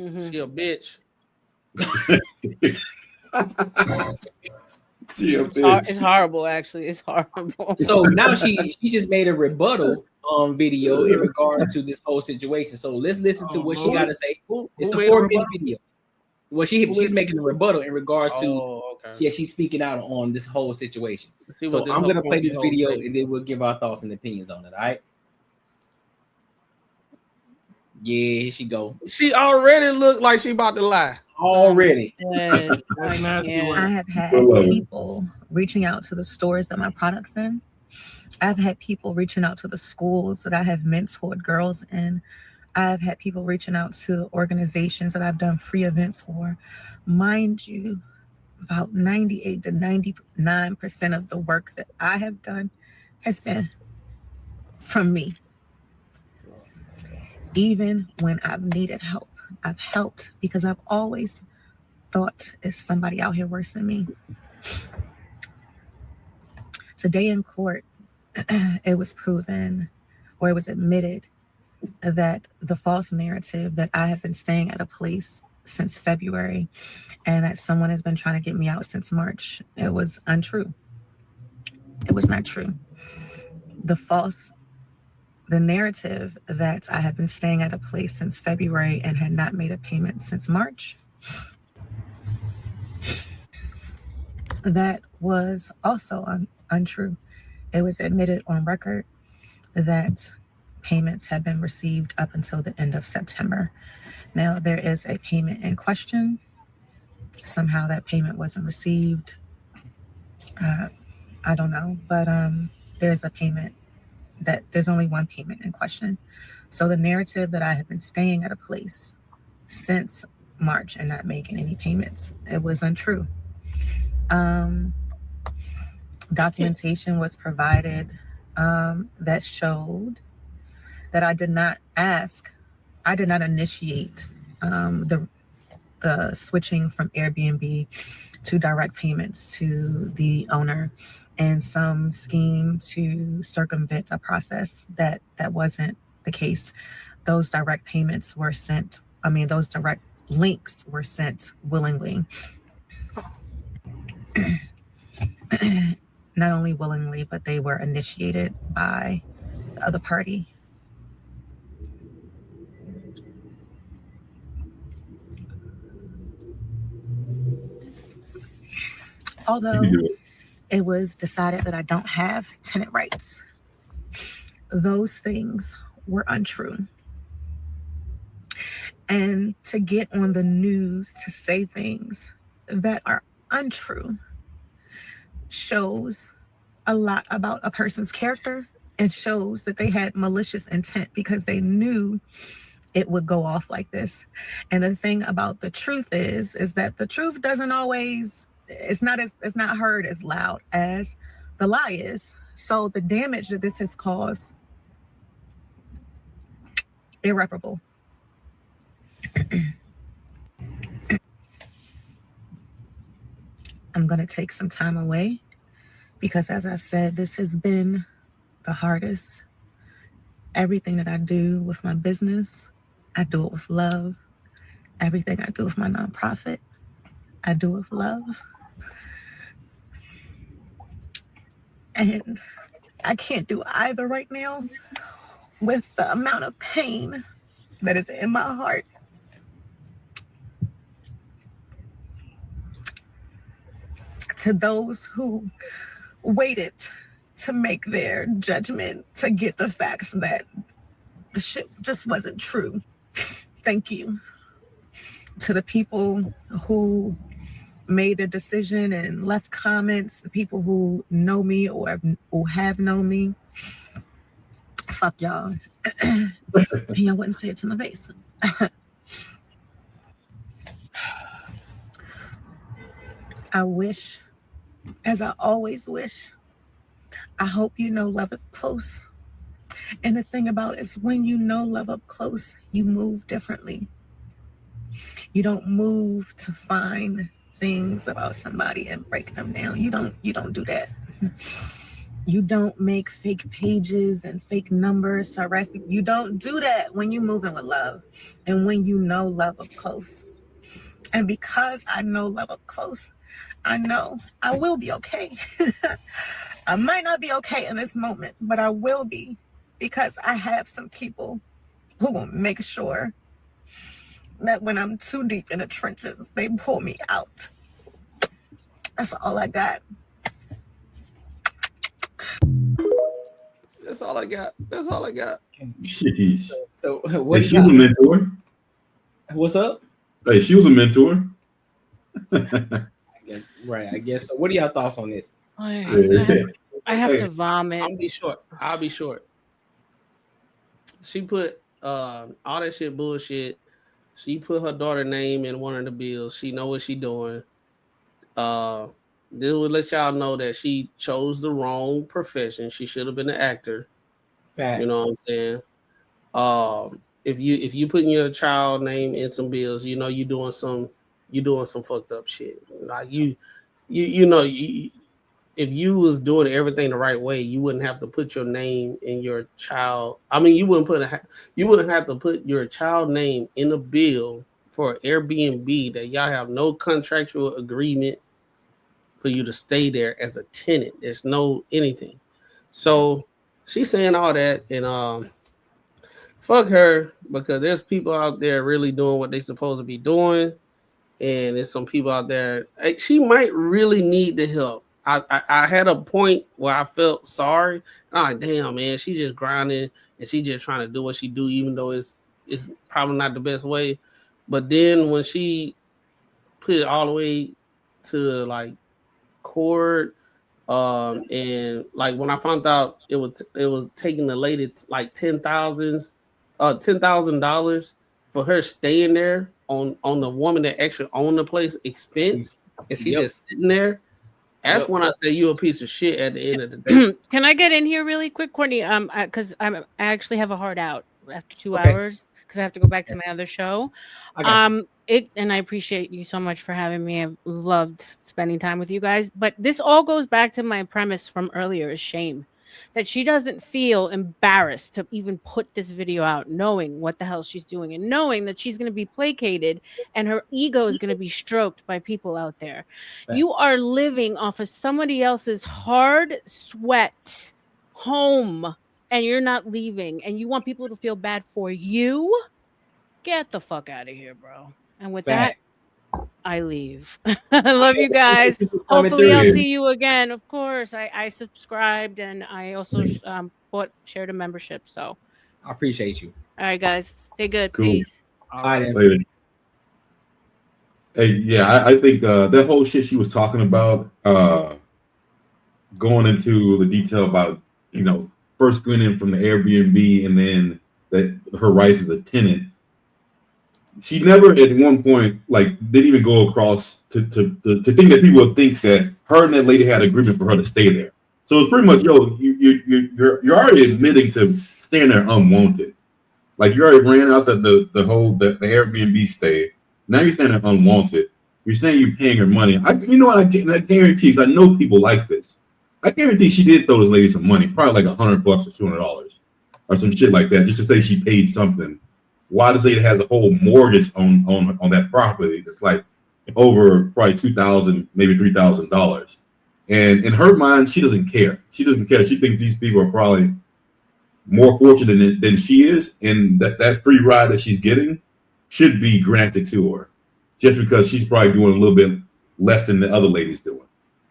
She a bitch. She a bitch. It's horrible, actually. It's horrible. So now she just made a rebuttal video in regards to this whole situation. So let's listen to what she got to say. It's a 4-minute video. Well, she's making a rebuttal in regards to she's speaking out on this whole situation. So I'm gonna play this video and then we'll give our thoughts and opinions on it. All right. Yeah, here she go. She already looked like she about to lie. Already. I have had people reaching out to the stores that my products in. I've had people reaching out to the schools that I have mentored girls in. I've had people reaching out to organizations that I've done free events for. Mind you, about 98 to 99% of the work that I have done has been from me. Even when I've needed help, I've helped because I've always thought it's somebody out here worse than me. Today in court, it was proven, or it was admitted, that the false narrative that I have been staying at a place since February and that someone has been trying to get me out since March, it was untrue. It was not true. The narrative that I had been staying at a place since February and had not made a payment since March, that was also untrue. It was admitted on record that payments had been received up until the end of September. Now, there is a payment in question. Somehow that payment wasn't received. I don't know, but there's a payment there's only one payment in question. So the narrative that I have been staying at a place since March and not making any payments, it was untrue. Documentation was provided that showed that I did not initiate the switching from Airbnb to direct payments to the owner and some scheme to circumvent a process that wasn't the case. Those direct payments were sent, those direct links were sent willingly. Not only willingly, but they were initiated by the other party. Although it was decided that I don't have tenant rights, those things were untrue. And to get on the news to say things that are untrue shows a lot about a person's character. It shows that they had malicious intent because they knew it would go off like this. And the thing about the truth is that the truth doesn't always, it's not heard as loud as the lie is. So the damage that this has caused, irreparable. I'm going to take some time away because, as I said, this has been the hardest. Everything that I do with my business, I do it with love. Everything I do with my nonprofit, I do it with love. And I can't do either right now with the amount of pain that is in my heart. To those who waited to make their judgment, to get the facts that the shit just wasn't true, thank you. To the people who made a decision and left comments, the people who know me or who have known me, fuck y'all. And y'all wouldn't say it to my face. I wish, as I always wish, I hope you know love up close. And the thing about it is, when you know love up close, you move differently. You don't move to find things about somebody and break them down. You don't do that. You don't make fake pages and fake numbers to arrest people. You don't do that when you're moving with love and when you know love up close. And because I know love up close, I know I will be okay. I might not be okay in this moment, but I will be, because I have some people who will make sure that when I'm too deep in the trenches, they pull me out. That's all I got. That's all I got. That's all I got. Sheesh. So what Hey, she was a mentor. What's up? Hey, she was a mentor. Right, I guess. So what are y'all thoughts on this? I have to vomit. I'll be short. She put all that shit bullshit. She put her daughter's name in one of the bills. She know what she doing. This will let y'all know that she chose the wrong profession. She should have been an actor. Fact. You know what I'm saying? If you putting your child name in some bills, you know you doing some fucked up shit. Like if you was doing everything the right way, you wouldn't have to put your name in your child. I mean, you wouldn't have to put your child name in a bill for Airbnb that y'all have no contractual agreement for you to stay there as a tenant. There's no anything. So she's saying all that, and fuck her, because there's people out there really doing what they supposed to be doing, and there's some people out there. She might really need the help. I had a point where I felt sorry. I'm like, damn, man, she just grinding and she just trying to do what she do, even though it's probably not the best way. But then when she put it all the way to like court, and like when I found out it was taking the lady like $10,000 for her staying there on the woman that actually owned the place expense, and she just sitting there. That's when I say you a piece of shit at the end of the day. Can I get in here really quick, Courtney? Because I actually have a hard out after 2 hours because I have to go back to my other show. And I appreciate you so much for having me. I've loved spending time with you guys. But this all goes back to my premise from earlier: is shame. That she doesn't feel embarrassed to even put this video out, knowing what the hell she's doing and knowing that she's going to be placated and her ego is going to be stroked by people out there. Right. You are living off of somebody else's hard sweat home and you're not leaving, and you want people to feel bad for you. Get the fuck out of here, bro. And with that, I leave. I love you guys. Hopefully I'll see you again. Of course. I subscribed, and I also shared a membership. So I appreciate you. All right, guys. Stay good. Cool. Peace. All right. Later. Hey, yeah, I think that whole shit she was talking about, going into the detail about, first going in from the Airbnb and then that her rights as a tenant. She never at one point didn't even go across to think that people would think that her and that lady had an agreement for her to stay there. So it's pretty much, you're already admitting to staying there unwanted. Like you already ran out the Airbnb stay. Now you're staying there unwanted. You're saying you're paying her money. I guarantee, I know people like this. I guarantee she did throw this lady some money, probably like $100 or $200 or some shit like that, just to say she paid something. Why does it has a whole mortgage on that property that's like over probably $2,000, maybe $3,000? And in her mind, she doesn't care. She doesn't care. She thinks these people are probably more fortunate than she is, and that free ride that she's getting should be granted to her, just because she's probably doing a little bit less than the other ladies doing.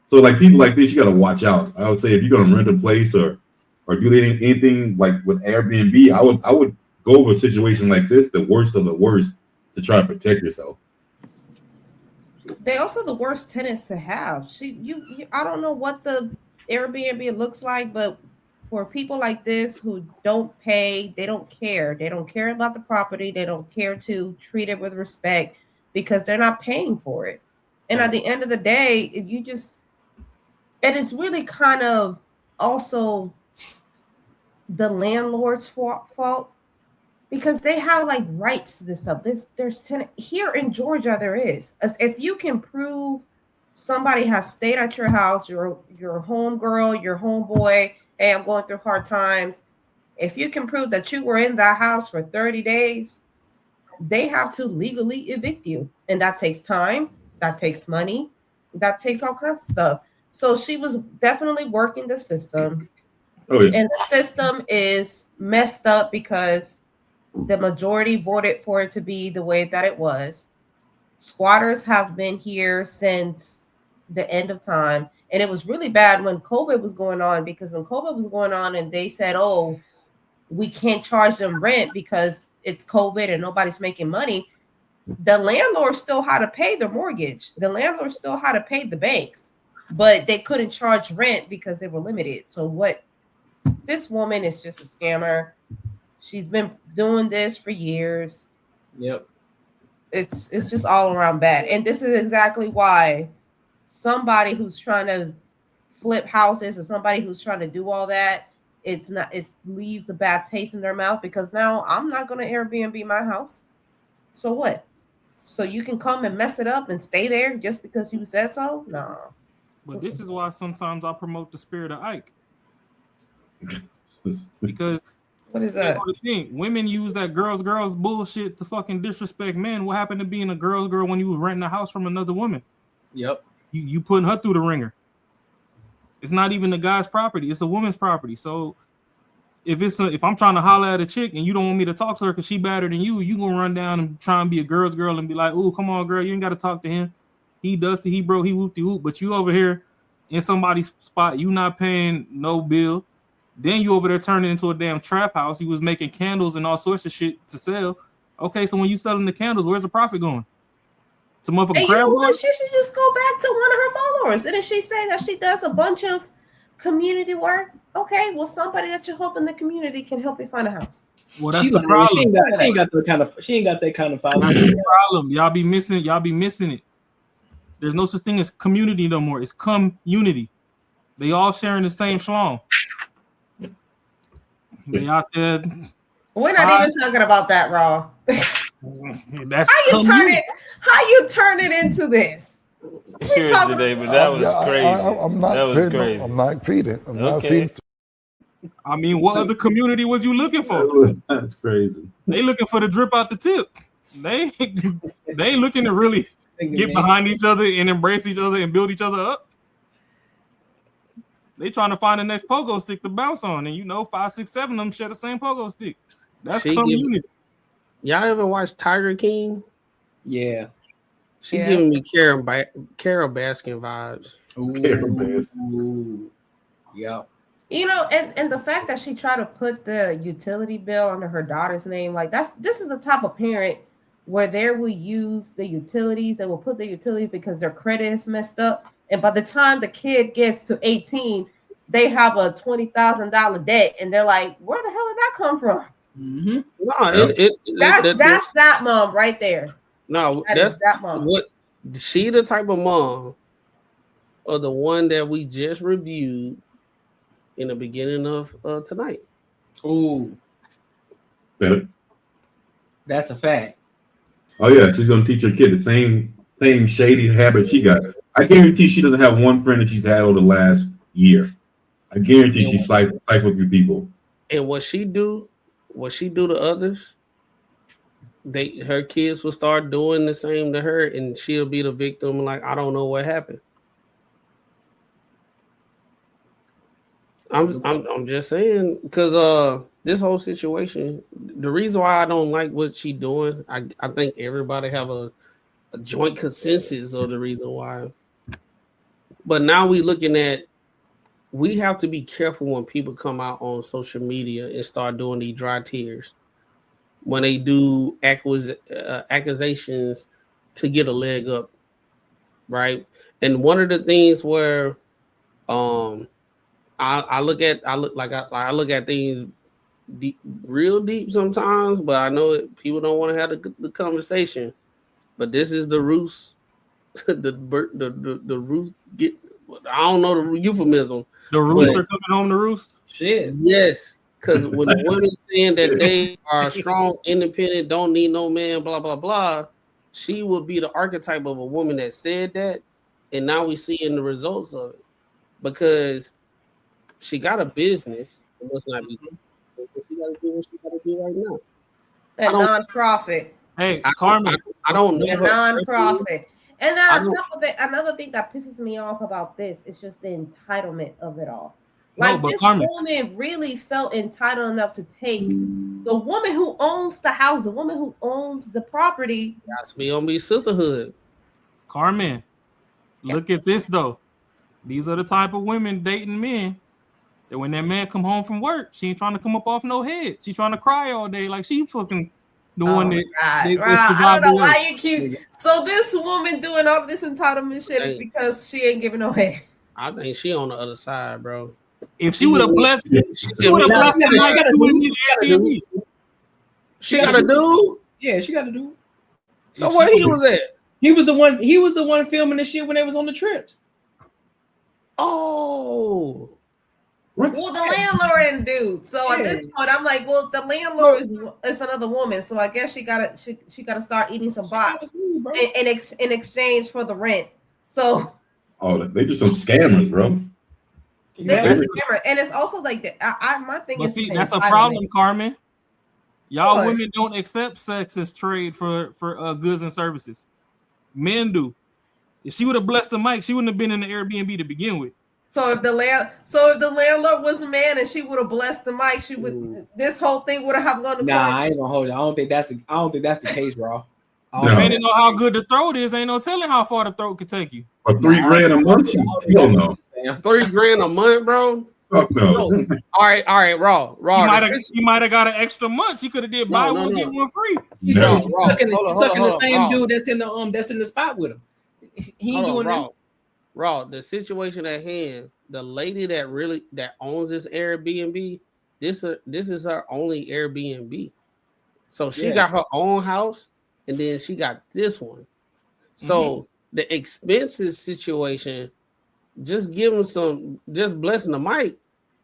So like people like this, you got to watch out. I would say if you're gonna rent a place or do anything like with Airbnb, I would go over a situation like this, the worst of the worst, to try to protect yourself. They also the worst tenants to have. I don't know what the Airbnb looks like, but for people like this who don't pay, they don't care. They don't care about the property. They don't care to treat it with respect because they're not paying for it. And at the end of the day, and it's really kind of also the landlord's fault. Because they have rights to this stuff. There's tenant here in Georgia. There is, if you can prove somebody has stayed at your house, your homegirl, your homeboy, hey, I'm going through hard times. If you can prove that you were in that house for 30 days, they have to legally evict you. And that takes time, that takes money, that takes all kinds of stuff. So she was definitely working the system. Oh, yeah. And the system is messed up because the majority voted for it to be the way that it was. Squatters have been here since the end of time. And it was really bad when COVID was going on, because when COVID was going on and they said, oh, we can't charge them rent because it's COVID and nobody's making money, the landlord still had to pay their mortgage. The landlord still had to pay the banks, but they couldn't charge rent because they were limited. So what, this woman is just a scammer. She's been doing this for years. Yep. It's just all around bad. And this is exactly why somebody who's trying to flip houses or somebody who's trying to do all that, it leaves a bad taste in their mouth, because now I'm not going to Airbnb my house. So what? So you can come and mess it up and stay there just because you said so? No. But this is why sometimes I promote the spirit of Ike. Because what is that? Women use that girls bullshit to fucking disrespect men. What happened to being a girl when you were renting a house from another woman? Yep. You putting her through the ringer. It's not even the guy's property, it's a woman's property. So if I'm trying to holler at a chick and you don't want me to talk to her because she better than you gonna run down and try and be a girl's girl and be like, "Ooh, come on, girl, you ain't got to talk to him. He does he broke, he whoop de whoop." But you over here in somebody's spot, you not paying no bill. Then you over there turning into a damn trap house. You was making candles and all sorts of shit to sell. Okay, so when you selling the candles, where's the profit going? To motherfucking crab. You know what? She should just go back to one of her followers. Didn't she say that she does a bunch of community work? Okay, well, somebody that you hope in the community can help you find a house. Well, that's the problem. She ain't got that kind of followers. That's the problem. Y'all be missing it. There's no such thing as community no more. It's community. They all sharing the same schlong. They out there. We're not even talking about that, Raw. That's how you turn it into this. Sure, David, that was crazy. I'm not feeding. Not feeding. I mean, what other community was you looking for? That's crazy. They looking for the drip out the tip. They looking to really get behind each other and embrace each other and build each other up. They trying to find the next pogo stick to bounce on, and 5, 6, 7 of them share the same pogo stick. That's community. Y'all ever watch Tiger King? Yeah. She giving me Carol Baskin vibes. Carol Baskin. Yeah. And the fact that she tried to put the utility bill under her daughter's name, like this is the type of parent where they will use the utilities, they will put the utilities because their credit is messed up. And by the time the kid gets to 18, they have a $20,000 debt, and they're like, "Where the hell did that come from?" Mm-hmm. No, that's that mom right there. No, that's that mom. What she the type of mom, or the one that we just reviewed in the beginning of tonight. Ooh, that's a fact. Oh yeah, she's gonna teach her kid the same shady habit she got. I guarantee she doesn't have one friend that she's had over the last year. I guarantee she's cycled through people. And what she do to others, her kids will start doing the same to her, and she'll be the victim. Like, I don't know what happened. I'm just saying, because this whole situation, the reason why I don't like what she doing, I think everybody have a joint consensus of the reason why. But now we looking at, we have to be careful when people come out on social media and start doing these dry tears when they do accusations to get a leg up, right? And one of the things where I look at things real deep sometimes, but I know people don't want to have the conversation. But this is the roost. the roost get. I don't know the euphemism. The rooster coming home to roost. Shit. Yes, because when the women saying that they are strong, independent, don't need no man, blah blah blah, she would be the archetype of a woman that said that, and now we seeing the results of it because she got a business. It must not be. She got to do what she got to do right now. A nonprofit. Hey, Carmen, I don't know. A nonprofit. And on top of it, another thing that pisses me off about this is just the entitlement of it all. Like this woman really felt entitled enough to take the woman who owns the house, the woman who owns the property. That's gonna be sisterhood. Carmen, look at this though. These are the type of women dating men that when that man come home from work, she ain't trying to come up off no head. She trying to cry all day like she fucking the one that. I don't know why you cute. So this woman doing all this entitlement shit is because she ain't giving no head. I think she on the other side, bro. If she would have blessed, she would have blessed the mic. She got a dude. Yeah, she got a dude. So where he was at? He was the one. He was the one filming the shit when they was on the trips. Oh. Well, the landlord and dude. So at this point, I'm like, well, the landlord is another woman. So I guess she gotta start eating some bots in exchange for the rent. So. Oh, they just some scammers, bro. And it's also like that. My thing is, see, that's a problem, Carmen. Y'all women don't accept sex as trade for goods and services. Men do. If she would have blessed the mic, she wouldn't have been in the Airbnb to begin with. So if the landlord was a man and she would have blessed the mic, she would. This whole thing would have gone to. Nah, I ain't gonna hold you. I don't think that's the case, bro. Depending on how good the throat is, ain't no telling how far the throat could take you. For $3,000 a month, you don't know. $3,000 a month, bro. Fuck no. All right, raw. She might have got an extra month. She could have did buy one get one free. She's sucking the same dude that's in the spot with him. He ain't doing that. Raw. The situation at hand, the lady that owns this Airbnb, this is her only Airbnb. So she got her own house, and then she got this one. So the expenses situation. Just give them just blessing the mic.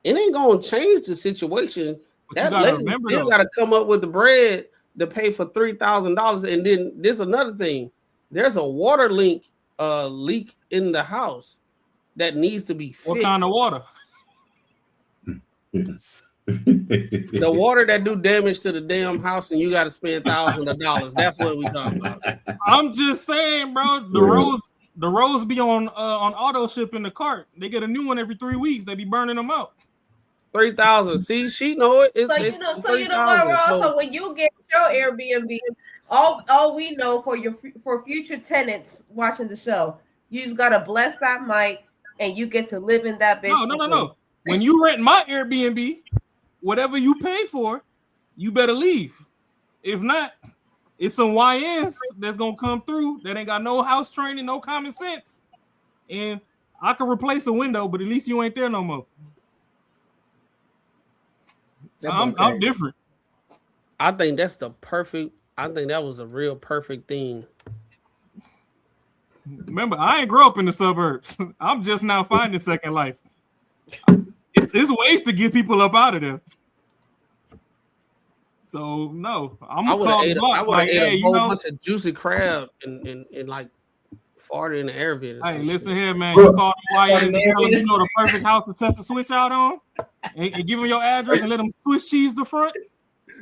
It ain't gonna change the situation. But that lady still gotta come up with the bread to pay for $3,000. And then there's another thing. There's a water leak in the house that needs to be fixed. What kind of water? The water that do damage to the damn house, and you got to spend thousands of dollars. That's what we talking about. I'm just saying, bro. The rolls be on auto ship in the cart. They get a new one every 3 weeks. They be burning them out. 3,000. See, she know it. So you know what, Ross? So when you get your Airbnb, all we know for future tenants watching the show, you just gotta bless that mic, and you get to live in that bitch. No. When you rent my Airbnb, whatever you pay for, you better leave. If not, it's some YNs that's gonna come through that ain't got no house training, no common sense. And I can replace a window, but at least you ain't there no more. I'm different. I think that's the perfect. I think that was a real perfect thing. Remember, I ain't grow up in the suburbs. I'm just now finding second life. It's ways to get people up out of there. So no, I'm gonna call the block. I would have ate a whole bunch of juicy crab and like farted in the air vent. Hey, listen here, man. You call the YN and tell them you know the perfect house to test the switch out on, and give them your address and let them Swiss cheese the front.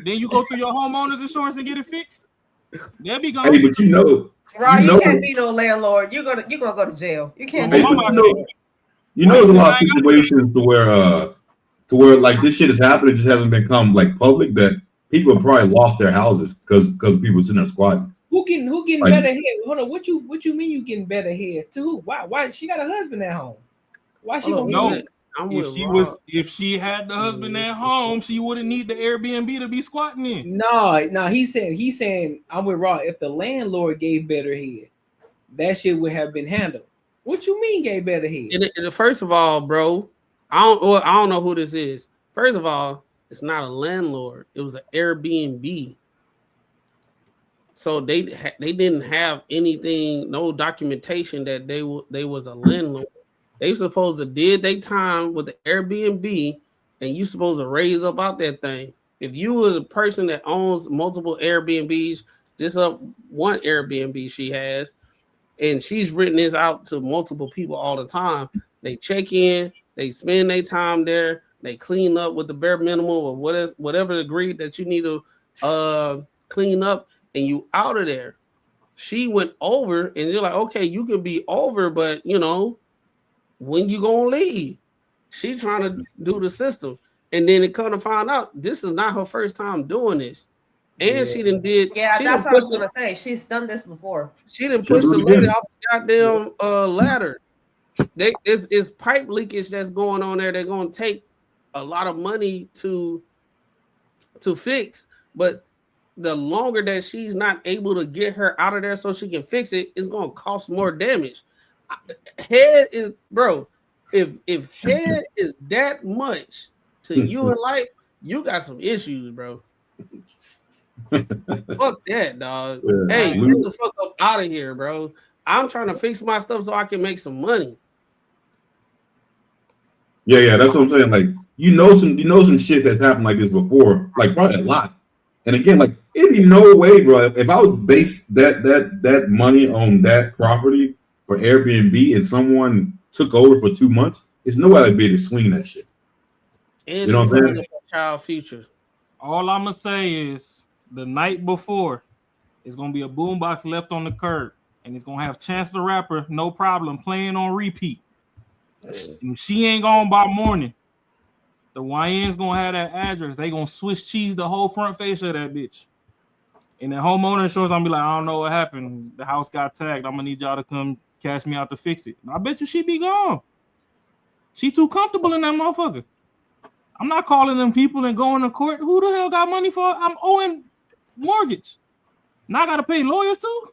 Then you go through your homeowner's insurance and get it fixed. They'll be gone. Hey, but you can't be no landlord. You're gonna go to jail. You can't. Hey, there's a lot of situations to where like this shit is happening, it just hasn't become like public that people have probably lost their houses because people sitting there squatting. Who getting like, better head? Hold on, what you mean you getting better head? To who? Why she got a husband at home? Why she gonna know? If she had the husband at home, she wouldn't need the Airbnb to be squatting in. No, he's saying I'm with Raw. If the landlord gave better head, that shit would have been handled. What you mean gave better head? And first of all, bro, I don't know who this is. First of all, it's not a landlord. It was an Airbnb. So they didn't have anything, no documentation that they was a landlord. They supposed to did their time with the Airbnb, and you supposed to raise up out that thing. If you was a person that owns multiple Airbnbs, this up one Airbnb she has, and she's written this out to multiple people all the time. They check in, they spend their time there, they clean up with the bare minimum or whatever agreed that you need to clean up, and you out of there. She went over, and you're like, okay, you can be over, but you know, when you gonna leave? She's trying to do the system, and then it come to find out this is not her first time doing this, and she didn't did. Yeah, she that's what I was gonna say. She's done this before. She didn't push the lady off the goddamn ladder. It's pipe leakage that's going on there. They're gonna take a lot of money to fix, but the longer that she's not able to get her out of there so she can fix it, it's gonna cost more damage. Head is, bro. If head is that much to you in life, you got some issues, bro. Fuck that, dog. Yeah, hey, get the fuck up out of here, bro. I'm trying to fix my stuff so I can make some money. Yeah, that's what I'm saying. Like, you know some shit that's happened like this before, like probably a lot. And again, like, it'd be no way, bro. If I was based that money on that property for Airbnb and someone took over for 2 months, there's no way I'd be able to swing that shit. And you know what I'm saying? Child future. All I'm gonna say is the night before, it's gonna be a boombox left on the curb, and it's gonna have Chance the Rapper, No Problem, playing on repeat. And she ain't gone by morning. The YN's gonna have that address. They gonna Swiss cheese the whole front face of that bitch. And the homeowner insurance, I'm gonna be like, I don't know what happened. The house got tagged. I'm gonna need y'all to come cash me out to fix it. And I bet you she be gone. She too comfortable in that motherfucker. I'm not calling them people and going to court. Who the hell got money for? I'm owing mortgage. Now I gotta pay lawyers too.